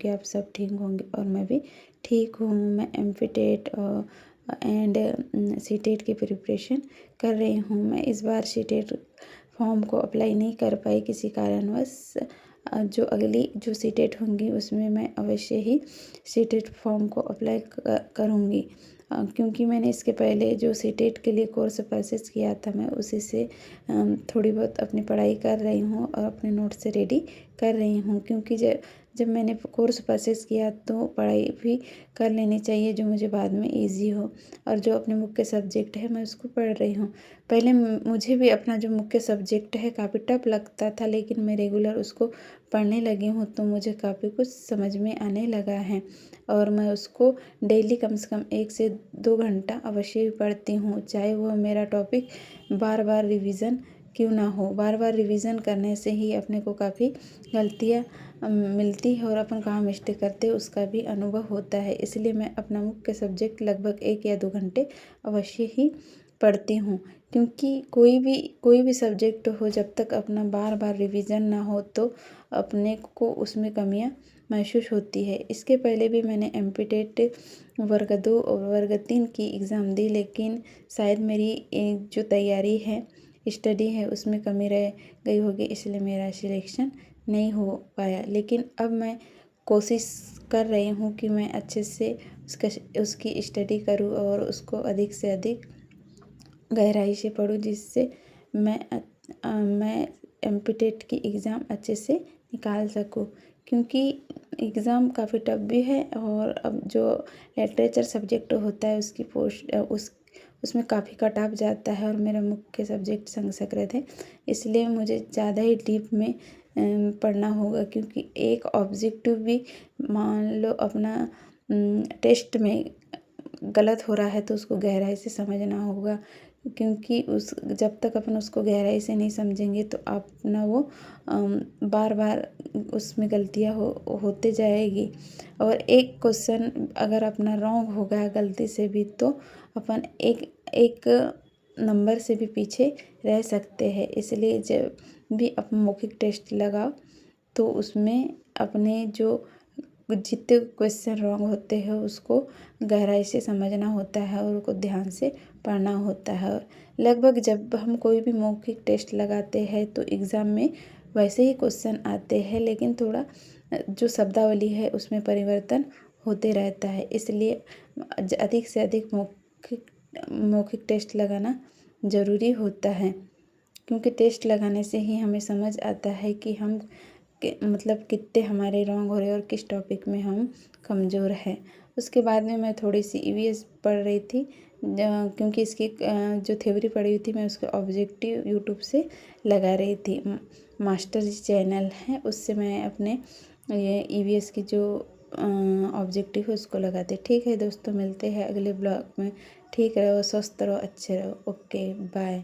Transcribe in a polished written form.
कि आप सब ठीक होंगे और मैं भी ठीक हूँ। मैं एमपीटेट एंड सीटेट की प्रिपरेशन कर रही हूँ। मैं इस बार सीटेट फॉर्म को अप्लाई नहीं कर पाई किसी कारणवश। जो अगली जो सीटेट होंगी उसमें मैं अवश्य ही सीटेट फॉर्म को अप्लाई करूँगी, क्योंकि मैंने इसके पहले जो सीटेट के लिए कोर्स परचेस किया था मैं उसी से थोड़ी बहुत अपनी पढ़ाई कर रही हूँ और अपने नोट से रेडी कर रही हूँ। क्योंकि जब मैंने कोर्स परचेस किया तो पढ़ाई भी कर लेनी चाहिए जो मुझे बाद में इजी हो, और जो अपने मुख्य सब्जेक्ट है मैं उसको पढ़ रही हूँ। पहले मुझे भी अपना जो मुख्य सब्जेक्ट है काफ़ी टफ लगता था, लेकिन मैं रेगुलर उसको पढ़ने लगी हूँ तो मुझे काफ़ी कुछ समझ में आने लगा है और मैं उसको डेली कम से कम 1 से 2 घंटा अवश्य ही पढ़ती हूँ, चाहे वो मेरा टॉपिक बार बार रिवीजन क्यों ना हो। बार बार रिवीजन करने से ही अपने को काफ़ी गलतियाँ मिलती है और अपन कहाँ मिस्टेक करते हैं उसका भी अनुभव होता है। इसलिए मैं अपना मुख्य सब्जेक्ट लगभग 1 या 2 घंटे अवश्य ही पढ़ती हूँ, क्योंकि कोई भी सब्जेक्ट हो जब तक अपना बार बार रिवीजन ना हो तो अपने को उसमें कमियाँ महसूस होती है। इसके पहले भी मैंने एमपीटेट वर्ग 2 और वर्ग 3 की एग्ज़ाम दी, लेकिन शायद मेरी जो तैयारी है, स्टडी है, उसमें कमी रह गई होगी, इसलिए मेरा सिलेक्शन नहीं हो पाया। लेकिन अब मैं कोशिश कर रही हूँ कि मैं अच्छे से उसकी स्टडी करूँ और उसको अधिक से अधिक गहराई से पढूं, जिससे मैं एमपीटेट की एग्ज़ाम अच्छे से निकाल सकूं। क्योंकि एग्ज़ाम काफ़ी टफ भी है और अब जो लिटरेचर सब्जेक्ट होता है उसमें काफ़ी कट ऑफ जाता है और मेरा मुख्य सब्जेक्ट संस्कृत है, इसलिए मुझे ज़्यादा ही डीप में पढ़ना होगा। क्योंकि एक ऑब्जेक्टिव भी मान लो अपना टेस्ट में गलत हो रहा है तो उसको गहराई से समझना होगा, क्योंकि जब तक अपन उसको गहराई से नहीं समझेंगे तो अपना वो बार बार उसमें गलतियाँ होते जाएगी। और एक क्वेश्चन अगर अपना रॉन्ग हो गया गलती से भी तो अपन एक नंबर से भी पीछे रह सकते हैं। इसलिए जब भी अपन मौखिक टेस्ट लगाओ तो उसमें अपने जो जितने क्वेश्चन रॉन्ग होते हैं उसको गहराई से समझना होता है और उसको ध्यान से पढ़ना होता है। और लगभग जब हम कोई भी मौखिक टेस्ट लगाते हैं तो एग्ज़ाम में वैसे ही क्वेश्चन आते हैं, लेकिन थोड़ा जो शब्दावली है उसमें परिवर्तन होते रहता है। इसलिए अधिक से अधिक मौखिक टेस्ट लगाना ज़रूरी होता है, क्योंकि टेस्ट लगाने से ही हमें समझ आता है कि हम मतलब कितने हमारे रॉन्ग हो रहे हैं और किस टॉपिक में हम कमज़ोर हैं। उसके बाद में मैं थोड़ी सी ईवीएस पढ़ रही थी, क्योंकि इसकी जो थ्योरी पढ़ी हुई थी मैं उसके ऑब्जेक्टिव यूट्यूब से लगा रही थी। मास्टर जी चैनल है उससे मैं अपने ये ईवीएस की जो ऑब्जेक्टिव है उसको लगाते। ठीक है दोस्तों, मिलते हैं अगले ब्लॉग में। ठीक रहो, स्वस्थ रहो, अच्छे रहो। Okay bye.